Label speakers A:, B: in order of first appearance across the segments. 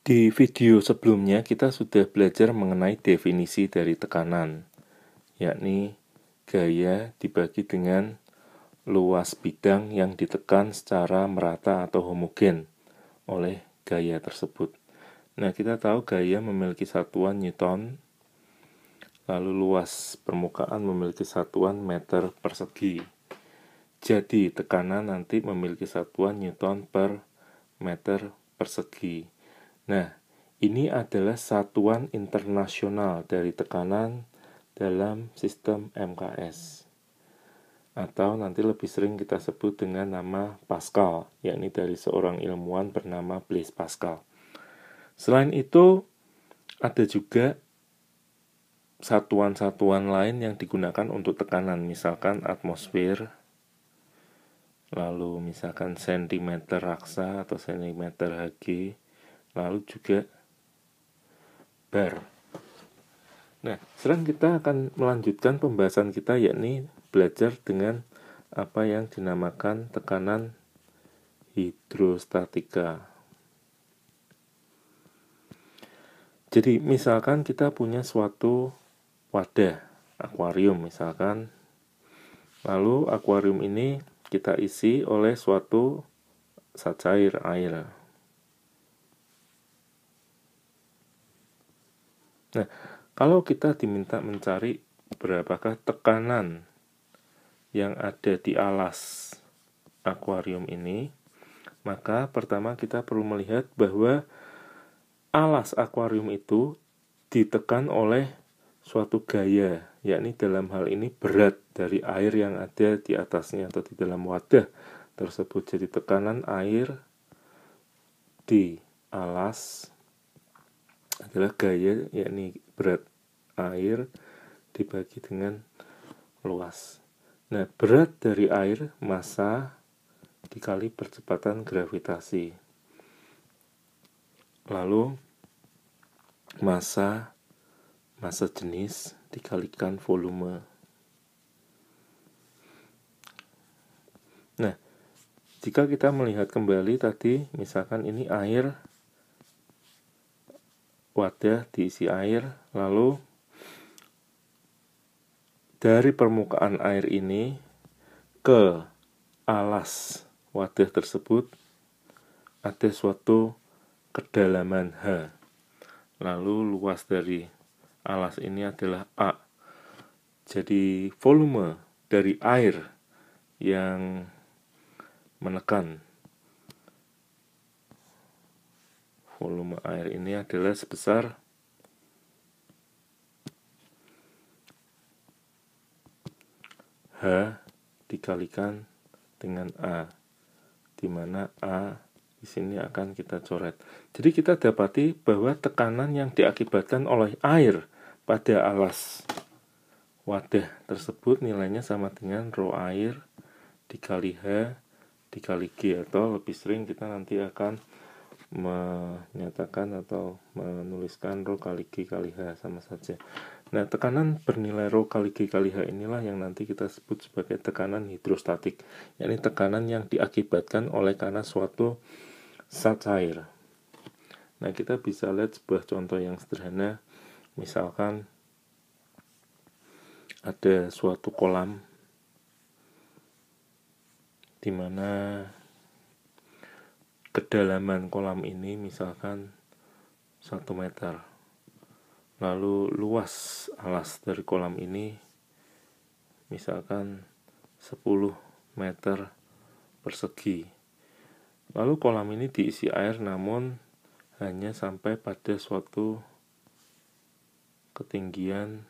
A: Di video sebelumnya kita sudah belajar mengenai definisi dari tekanan, yakni gaya dibagi dengan luas bidang yang ditekan secara merata atau homogen oleh gaya tersebut. Nah, kita tahu gaya memiliki satuan Newton, lalu luas permukaan memiliki satuan meter persegi. Jadi, tekanan nanti memiliki satuan Newton per meter persegi. Nah, ini adalah satuan internasional dari tekanan dalam sistem MKS. Atau nanti lebih sering kita sebut dengan nama Pascal, yakni dari seorang ilmuwan bernama Blaise Pascal. Selain itu, ada juga satuan-satuan lain yang digunakan untuk tekanan, misalkan atmosfer, lalu misalkan sentimeter raksa atau sentimeter Hg, lalu juga bar. Nah, sekarang kita akan melanjutkan pembahasan kita, yakni belajar dengan apa yang dinamakan tekanan hidrostatika. Jadi, misalkan kita punya suatu wadah akuarium misalkan, lalu akuarium ini kita isi oleh suatu zat cair air. Nah, kalau kita diminta mencari berapakah tekanan yang ada di alas akuarium ini, maka pertama kita perlu melihat bahwa alas akuarium itu ditekan oleh suatu gaya, yakni dalam hal ini berat dari air yang ada di atasnya atau di dalam wadah tersebut. Jadi tekanan air di alas adalah gaya, yakni berat air dibagi dengan luas. Nah, berat dari air massa dikali percepatan gravitasi. Lalu massa jenis dikalikan volume. Nah, jika kita melihat kembali tadi, misalkan ini air, wadah diisi air, lalu dari permukaan air ini ke alas wadah tersebut ada suatu kedalaman H. Lalu luas dari alas ini adalah A. Jadi volume dari air yang menekan volume air ini adalah sebesar H dikalikan dengan A, di mana A di sini akan kita coret. Jadi kita dapati bahwa tekanan yang diakibatkan oleh air pada alas wadah tersebut nilainya sama dengan rho air dikali H dikali G, atau lebih sering kita nanti akan menyatakan atau menuliskan rho kali G kali H, sama saja. Nah, tekanan bernilai rho kali G kali H inilah yang nanti kita sebut sebagai tekanan hidrostatik, yakni tekanan yang diakibatkan oleh karena suatu zat cair. Nah, kita bisa lihat sebuah contoh yang sederhana. Misalkan ada suatu kolam di mana kedalaman kolam ini misalkan 1 meter. Lalu luas alas dari kolam ini misalkan 10 meter persegi. Lalu kolam ini diisi air namun hanya sampai pada suatu ketinggian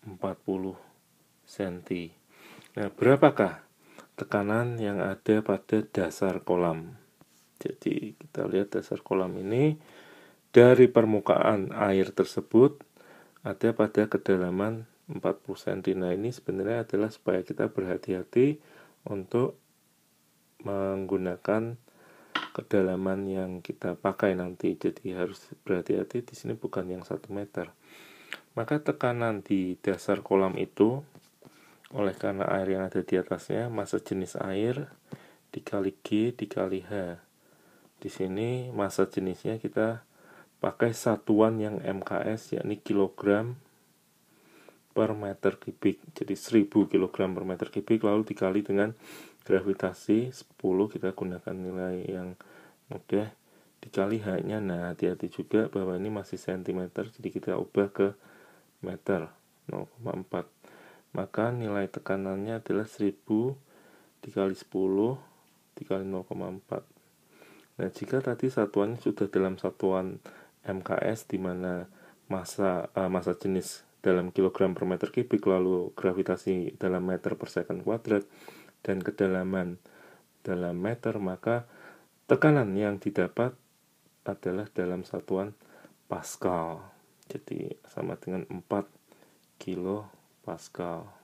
A: 40 cm. Nah, berapakah tekanan yang ada pada dasar kolam? Jadi kita lihat dasar kolam ini, dari permukaan air tersebut ada pada kedalaman 40 cm. Nah, ini sebenarnya adalah supaya kita berhati-hati untuk menggunakan kedalaman yang kita pakai nanti. Jadi harus berhati-hati, di sini bukan yang 1 meter. Maka tekanan di dasar kolam itu, oleh karena air yang ada di atasnya, massa jenis air dikali G dikali H. Di sini massa jenisnya kita pakai satuan yang MKS, yakni kilogram per meter kubik. Jadi 1000 kg per meter kubik, lalu dikali dengan gravitasi 10, kita gunakan nilai yang mudah, dikali H-nya. Nah, hati-hati juga bahwa ini masih cm, jadi kita ubah ke meter, 0,4. Maka nilai tekanannya adalah 1000 dikali 10 dikali 0,4. Nah, jika tadi satuannya sudah dalam satuan MKS, di mana massa jenis dalam kilogram per meter kubik, lalu gravitasi dalam meter per second kuadrat, dan kedalaman dalam meter, maka tekanan yang didapat adalah dalam satuan Pascal. Jadi sama dengan 4 kilo Pascal.